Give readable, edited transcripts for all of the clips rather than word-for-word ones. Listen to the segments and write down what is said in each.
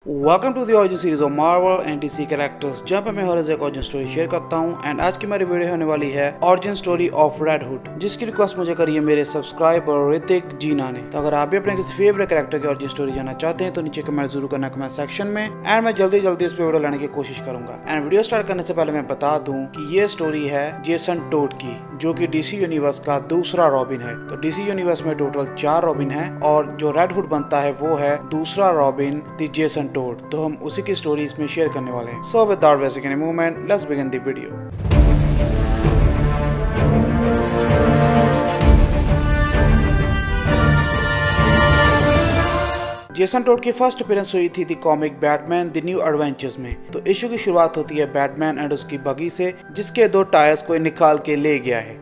Welcome to the origin series of Marvel and DC characters, जहां पर मैं हर रोज एक ऑरिजिन स्टोरी शेयर करता हूं। एंड आज की मेरी वीडियो होने वाली है origin story of red hood, जिसकी रिक्वेस्ट मुझे करी है मेरे सब्सक्राइबर ऋतिक जीना ने। तो अगर आप भी अपने किसी फेवरेट कैरेक्टर की ऑरिजिन स्टोरी जानना चाहते हैं तो नीचे कमेंट जरूर करना कमेंट सेक्शन में। एंड मैं जल्दी इस पे वीडियो लाने की कोशिश करूंगा। एंड वीडियो स्टार्ट करने से पहले मैं बता दूं कि ये स्टोरी है जेसन टोड की, जो कि डीसी यूनिवर्स का दूसरा रॉबिन है। तो डीसी यूनिवर्स में टोटल 4 रॉबिन है और जो रेड हुड बनता है वो है दूसरा रॉबिन द जेसन टोड। तो हम उसी की स्टोरी इसमें शेयर करने वाले हैं। So without wasting any moment, let's begin the video. Jason Todd की फर्स्ट अपीयरेंस हुई थी the comic Batman the new adventures में। तो इशू की शुरुआत होती है बैटमैन एंड उसकी बगी से, जिसके 2 टायर्स कोई निकाल के ले गया है।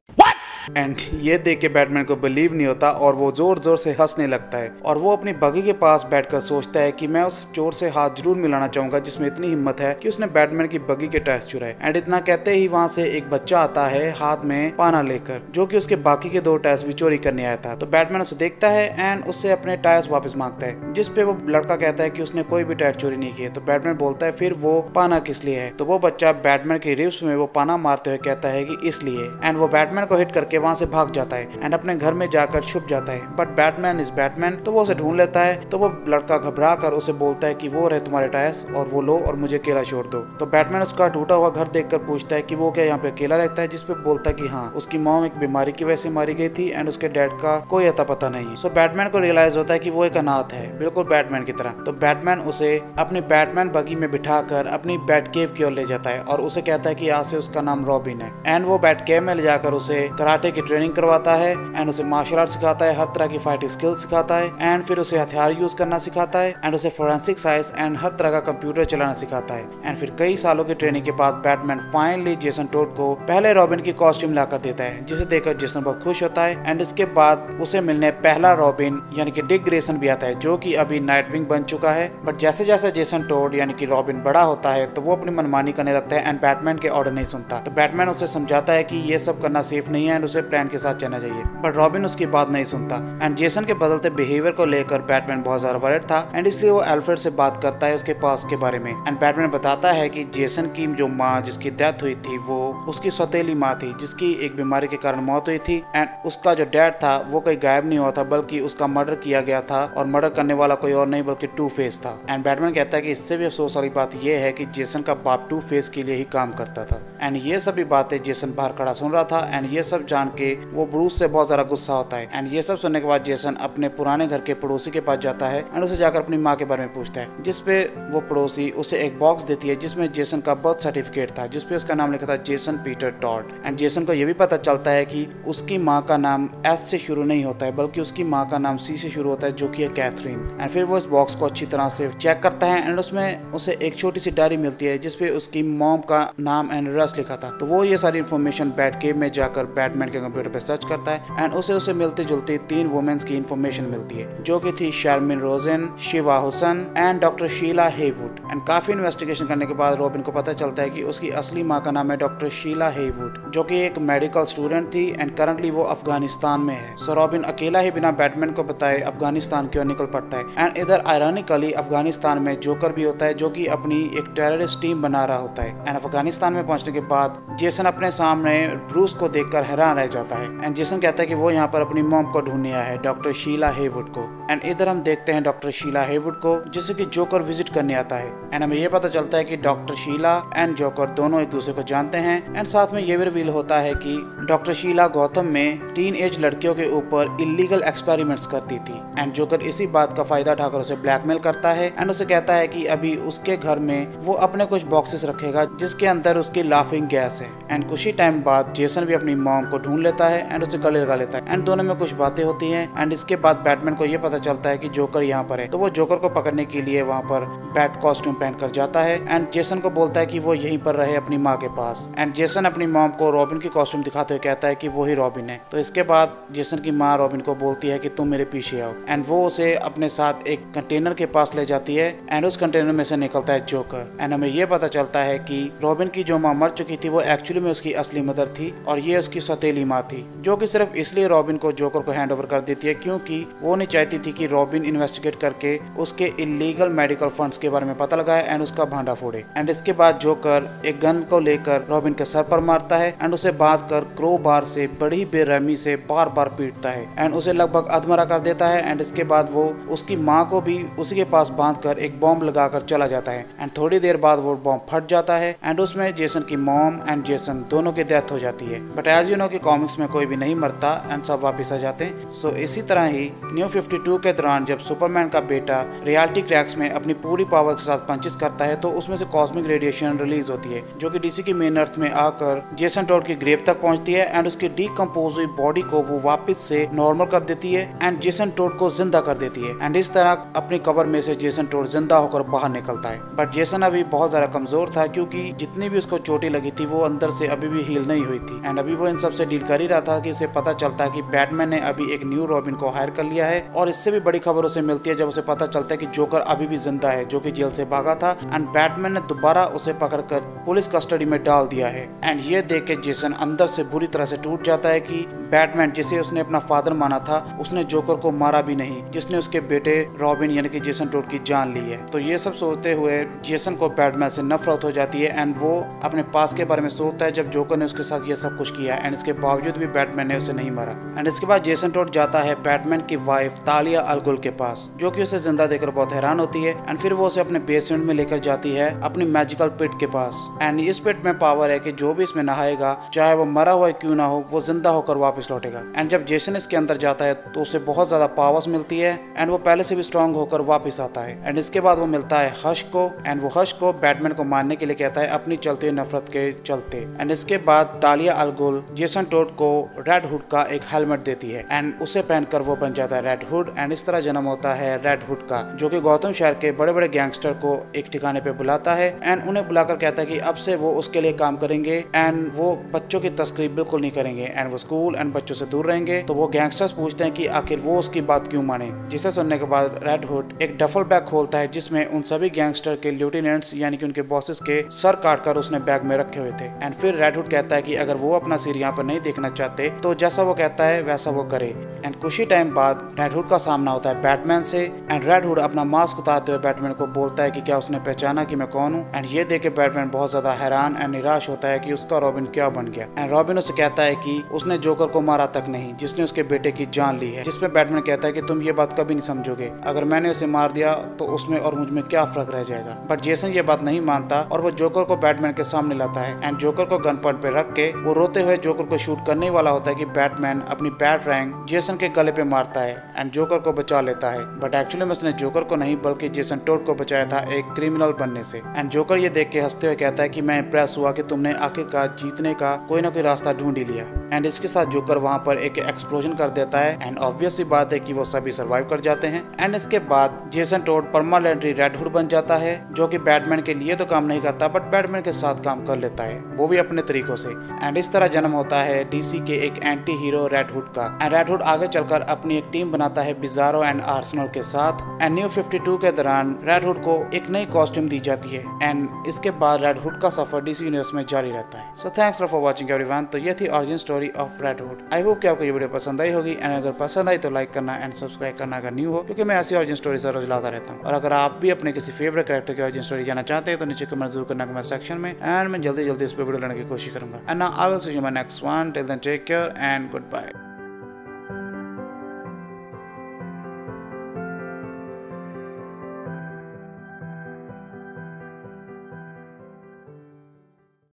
एंड ये देख के बैटमैन को बिलीव नहीं होता और वो जोर जोर से हंसने लगता है। और वो अपनी बगी के पास बैठकर सोचता है कि मैं उस चोर से हाथ जरूर मिलाना चाहूंगा जिसमें इतनी हिम्मत है कि उसने बैटमैन की बगी के टायर्स चुराए। एंड इतना कहते ही वहां से एक बच्चा आता है हाथ में पाना लेकर, जो कि उसके बाकी के 2 टायर्स भी चोरी करने आया था। तो बैटमैन उसे देखता है एंड उससे अपने टायर्स वापस मांगता है, जिसपे वो लड़का कहता है कि उसने कोई भी टायर चोरी नहीं किए। तो बैटमैन बोलता है फिर वो पाना किस लिए है। तो वो बच्चा बैटमैन के रिब्स में वो पाना मारते हुए कहता है कि इसलिए। एंड वो बैटमैन को हिट करके वहां से भाग जाता है एंड अपने घर में जाकर छुप जाता है। बट बैटमैन इज बैटमैन, तो वो उसे ढूंढ लेता है। तो वो लड़का घबरा कर उसे बोलता है कि वो रहे तुम्हारे टायर्स और वो लो और मुझे अकेला छोड़ दो। तो बैटमैन उसका टूटा हुआ घर देखकर पूछता है कि वो क्या यहाँ पे अकेला रहता है, जिसपे बोलता है कि हाँ, उसकी मॉम एक बीमारी की वजह से मारी गई थी एंड उसके डैड का कोई अता पता नहीं। सो बैटमैन को रियलाइज होता है कि वो एक अनाथ है, बिल्कुल बैटमैन की तरह। तो बैटमैन उसे अपनी बैटमैन बगी में बिठाकर अपनी बैट केव की ओर ले जाता है और उसे कहता है कि आज से उसका नाम रॉबिन है। एंड वो बैट केव में ले जाकर उसे कराटे की ट्रेनिंग करवाता है एंड उसे मार्शल आर्ट सिखाता है, हर तरह की फाइटिंग स्किल्स सिखाता है एंड फिर उसे हथियार यूज करना सिखाता है एंड उसे फोरेंसिक साइंस एंड हर तरह का कंप्यूटर चलाना सिखाता है। एंड फिर कई सालों की ट्रेनिंग के बाद बैटमैन फाइनली जेसन टोड को पहले रॉबिन की कॉस्ट्यूम लाकर देता है, जिसे देखकर जेसन बहुत खुश होता है। एंड इसके बाद उसे मिलने पहला रॉबिन यानी कि डिक ग्रेसन भी आता है, जो कि अभी नाइटविंग बन चुका है। बट जैसे जैसे जेसन टोड यानी कि रॉबिन बड़ा होता है तो वो अपनी मनमानी करने लगता है एंड बैटमैन के ऑर्डर नहीं सुनता। तो बैटमैन उसे समझाता है कि ये सब करना सेफ नहीं है एंड उसे प्लान के साथ चलना चाहिए। बट रॉबिन उसकी बात नहीं सुनता एंड जेसन के बदलते बिहेवियर को लेकर बैटमैन बहुत ज्यादा वरिड था एंड इसलिए वो अल्फ्रेड से बात करता है उसके पास के बारे में। एंड बैटमैन बताता है कि जेसन की जो माँ जिसकी डेथ हुई थी वो उसकी सौतेली माँ थी, जिसकी एक बीमारी के कारण मौत हुई थी। एंड उसका जो डैड था वो कहीं गायब नहीं हुआ था, बल्कि उसका मर्डर किया गया था और मर्डर करने वाला कोई और नहीं बल्कि टू फेस था। एंड बैटमैन कहता है कि इससे भी अफसोस वाली बात यह है कि जेसन का बाप टू फेस के लिए ही काम करता था। एंड ये सभी बातें जेसन बाहर खड़ा सुन रहा था एंड ये सब जान के वो ब्रूस से बहुत ज्यादा गुस्सा होता है। एंड ये सब सुनने के बाद जेसन अपने पुराने घर के पड़ोसी के पास जाता है एंड उसे जाकर अपनी माँ के बारे में पूछता है, जिसपे वो पड़ोसी उसे एक बॉक्स देती है जिसमें जेसन का बर्थ सर्टिफिकेट था, जिसपे उसका नाम लिखा था Jason Peter Todd. And Jason को ये भी पता चलता है कि उसकी माँ का नाम एस से शुरू नहीं होता है, बल्कि उसकी माँ का नाम सी से शुरू होता है, जो कि है कैथरीन। एंड फिर वो इस बॉक्स को अच्छी तरह से चेक करता है एंड उसमें उसे एक छोटी सी डायरी मिलती है जिसपे उसकी मॉम का नाम एंड एड्रेस लिखा था। तो वो ये सारी इन्फॉर्मेशन बैट केव में जाकर बैटमैन के कंप्यूटर पे सर्च करता है एंड उसे मिलती जुलती 3 वुमेन्स की इन्फॉर्मेशन मिलती है, जो कि थी शार्मिन Rosen, Shiva Woosan and doctor Sheila Haywood. And काफी इन्वेस्टिगेशन करने के बाद रॉबिन को पता चलता है कि उसकी असली माँ का नाम है डॉक्टर शीला हेवुड, जो कि एक मेडिकल स्टूडेंट थी एंड करंटली वो अफगानिस्तान में है। सो रॉबिन अकेला ही बिना बैटमैन को बताए अफगानिस्तान की ओर निकल पड़ता है। एंड इधर आयरॉनिकली अफगानिस्तान में जोकर भी होता है, जो कि अपनी एक टेररिस्ट टीम बना रहा होता है। एंड अफगानिस्तान में पहुंचने के बाद जेसन अपने सामने ब्रूस को देखकर हैरान रह जाता है एंड जेसन कहता है कि वो यहाँ पर अपनी मॉम को ढूंढने आया है, डॉक्टर शीला हेवुड को। एंड इधर हम देखते हैं डॉक्टर शीला हेवुड को, जिसे कि जोकर विजिट करने आता है। एंड हमें ये पता चलता है कि डॉक्टर शीला एंड जोकर दोनों एक दूसरे को जानते हैं। एंड साथ में ये भी रिवील होता है कि डॉक्टर शीला गौतम में टीन एज लड़कियों के ऊपर इलीगल एक्सपेरिमेंट्स करती थी एंड जोकर इसी बात का फायदा उठाकर उसे ब्लैकमेल करता है एंड उसे कहता है कि अभी उसके घर में वो अपने कुछ बॉक्सेस रखेगा जिसके अंदर उसकी लाफिंग गैस है। एंड कुछ ही टाइम बाद जेसन भी अपनी मॉम को ढूंढ लेता है एंड उसे गले लगा लेता है एंड दोनों में कुछ बातें होती हैं। एंड इसके बाद बैटमैन को ये पता चलता है कि जोकर यहाँ पर है, तो वो जोकर को पकड़ने के लिए वहाँ पर बैट कॉस्ट्यूम पहनकर जाता है एंड जेसन को बोलता है कि वो यहीं पर रहे अपनी माँ के पास। एंड जेसन अपनी मॉम को रॉबिन की कॉस्ट्यूम दिखाते हुए कहता है कि वो ही रॉबिन है। तो इसके बाद जेसन की माँ रॉबिन को बोलती है कि तुम मेरे पीछे आओ एंड वो उसे अपने साथ एक कंटेनर के पास ले जाती है एंड उस कंटेनर में से निकलता है जोकर। एंड हमें ये पता चलता है कि रॉबिन की जो माँ मर चुकी थी वो एक्चुअली में उसकी असली मदर थी और ये उसकी सौतेली अकेली माँ थी, जो कि सिर्फ इसलिए रॉबिन को जोकर को हैंड ओवर कर देती है क्योंकि वो नहीं चाहती थी कि रॉबिन इन्वेस्टिगेट करके उसके इलीगल मेडिकल फंड्स के बारे में पता लगाए एंड उसका भांडा फोड़े। एंड इसके बाद जोकर एक गन को लेकर रॉबिन के सर पर मारता है एंड उसे बांध कर क्रो बार से बड़ी बेरहमी से बार बार पीटता है एंड उसे लगभग अधमरा कर देता है। एंड इसके बाद वो उसकी माँ को भी उसी के पास बांध कर एक बॉम्ब लगाकर चला जाता है एंड थोड़ी देर बाद वो बॉम्ब फट जाता है एंड उसमें जेसन की मॉम एंड जेसन दोनों की डेथ हो जाती है। बट एज यू नो कि कॉमिक्स में कोई भी नहीं मरता एंड सब वापिस आ जाते हैं। सो इसी तरह ही न्यू 52 के दौरान जब सुपरमैन का बेटा रियलिटी क्रैक्स में अपनी पूरी पावर के साथ पंचेस करता है तो उसमें से कॉस्मिक रेडिएशन रिलीज होती है जो कि डीसी की मेन अर्थ में आकर जेसन टॉड की ग्रेव तक पहुंचती है एंड उसकी डीकंपोज हुई बॉडी को वो वापस से नॉर्मल कर देती है एंड जेसन टॉड को जिंदा कर देती है एंड इस तरह अपनी कबर में से जेसन टॉड जिंदा होकर बाहर निकलता है। बट जेसन अभी बहुत ज्यादा कमजोर था क्योंकि जितनी भी उसको चोटें लगी थी वो अंदर से अभी भी हील नहीं हुई थी एंड अभी वो इन सबसे डील कर ही रहा था कि उसे पता चलता है कि बैटमैन ने अभी एक न्यू रॉबिन को हायर कर लिया है। और इससे भी बड़ी खबर उसे मिलती है जब उसे पता चलता है कि जोकर अभी भी जिंदा है जो कि जेल से भागा था एंड बैटमैन ने दोबारा उसे पकड़कर पुलिस कस्टडी में डाल दिया है। एंड ये देख के जेसन अंदर से बुरी तरह से टूट जाता है कि बैटमैन जिसे उसने अपना फादर माना था उसने जोकर को मारा भी नहीं जिसने उसके बेटे रॉबिन यानी कि जेसन टॉड की जान ली है। तो ये सब सोचते हुए जेसन को बैटमैन से नफरत हो जाती है एंड वो अपने पास के बारे में सोचता है जब जोकर ने उसके साथ ये सब कुछ किया एंड इसके बावजूद भी बैटमैन ने उसे नहीं मारा। एंड इसके बाद जेसन टॉड जाता है बैटमैन की वाइफ तालिया अल गुल के पास जो कि उसे जिंदा देखकर बहुत हैरान होती है एंड फिर वो उसे अपने बेसमेंट में लेकर जाती है अपनी मैजिकल पिट के पास। एंड इस पिट में पावर है कि जो भी इसमें नहाएगा चाहे वो मरा हुआ क्यों ना हो वो जिंदा होकर वापस लौटेगा। एंड जब जेसन इसके अंदर जाता है तो उसे बहुत ज्यादा पावर्स मिलती है एंड वो पहले से भी स्ट्रांग होकर वापस आता है। एंड इसके बाद वो मिलता है हश को एंड वो हश को बैटमैन को मारने के लिए कहता है अपनी चलती नफरत के चलते। एंड इसके बाद तालिया अल गुल जेसन टॉड को रेड हुड का एक हेलमेट देती है एंड उसे पहनकर वो बन जाता है रेड हुड एंड इस तरह जन्म होता है रेड हुड का जो कि गौतम शहर के बड़े बड़े गैंगस्टर को एक ठिकाने पे बुलाता है एंड उन्हें बुलाकर कहता है कि अब से वो उसके लिए काम करेंगे एंड वो बच्चों की तस्करी बिल्कुल नहीं करेंगे एंड वो स्कूल एंड बच्चों से दूर रहेंगे। तो वो गैंगस्टर्स पूछते हैं कि आखिर वो उसकी बात क्यों माने, जिसे सुनने के बाद रेड हुड एक डफल बैग खोलता है जिसमें उन सभी गैंगस्टर के लेफ्टिनेंट्स यानी कि उनके बॉसेस के सर काटकर उसने बैग में रखे हुए थे। एंड फिर रेड हुड कहता है कि अगर वो अपना सिर यहाँ पर नहीं देखना चाहते तो जैसा वो कहता है वैसा वो करे। एंड कुछ ही टाइम बाद रेड हुड का सामना होता है बैटमैन से एंड रेड हुड अपना मास्क उतारते हुए बैटमैन को बोलता है कि क्या उसने पहचाना कि मैं कौन हूँ। एंड ये देख के बैटमैन बहुत ज्यादा हैरान एंड निराश होता है कि उसका रॉबिन क्या बन गया। एंड रॉबिन उसे कहता है कि उसने जोकर को मारा तक नहीं जिसने उसके बेटे की जान ली है, जिसमें बैटमैन कहता है कि तुम ये बात कभी नहीं समझोगे, अगर मैंने उसे मार दिया तो उसमें और मुझ में क्या फर्क रह जाएगा। बट जेसन ये बात नहीं मानता और वो जोकर को बैटमैन के सामने लाता है एंड जोकर को गन पॉइंट पे रख के वो रोते हुए जोकर को शूट करने वाला होता है कि बैटमैन अपनी बैट रैंक जेसन के गले पे मारता है एंड जोकर को बचा लेता है। बट एक्चुअली में उसने जोकर को नहीं बल्कि जेसन टॉड को बचाया था एक क्रिमिनल बनने से। एंड जोकर ये देख के हंसते हुए कहता है कि मैं इम्प्रेस हुआ कि तुमने आखिरकार जीतने का कोई ना कोई रास्ता ढूंढ ही लिया। एंड इसके साथ जोकर वहाँ पर एक एक्सप्लोजन कर देता है एंड ऑब्वियस सी बात है कि वो सभी सर्वाइव कर जाते हैं। एंड इसके बाद Jason Todd permanently Red Hood बन जाता है जो कि बैटमैन के लिए तो काम नहीं करता बट बैटमैन के साथ काम कर लेता है, वो भी अपने तरीकों से। एंड इस तरह जन्म होता है डीसी के एक एंटी हीरो रेड हुड का। एंड रेड हुड आगे चलकर अपनी एक टीम बनाता है बिजारो एंड आर्सेनल के साथ। एंड न्यू 52 के दौरान रेड हुड को एक नई कॉस्ट्यूम दी जाती है एंड इसके बाद रेड हुड का सफर डीसी यूनिवर्स में जारी रहता है। So thanks for watching everyone. तो ये थी origin story of red hood. I hope कि आपको ये वीडियो पसंद आई होगी एंड अगर पसंद आई तो लाइक करना एंड सब्सक्राइब करना अगर न्यू हो, क्योंकि मैं ऐसी ओरिजिन स्टोरी रोज लाता रहता हूँ। और अगर आप भी अपने किसी फेवरेट कैरेक्टर की ओरिजिन स्टोरी जानना चाहते हैं तो नीचे कमेंट जरूर करना कमेंट सेक्शन में एंड मैं जल्दी इस पर वीडियो लाने की कोशिश करूंगा। And now I will see you my next one. Till then take care and good bye.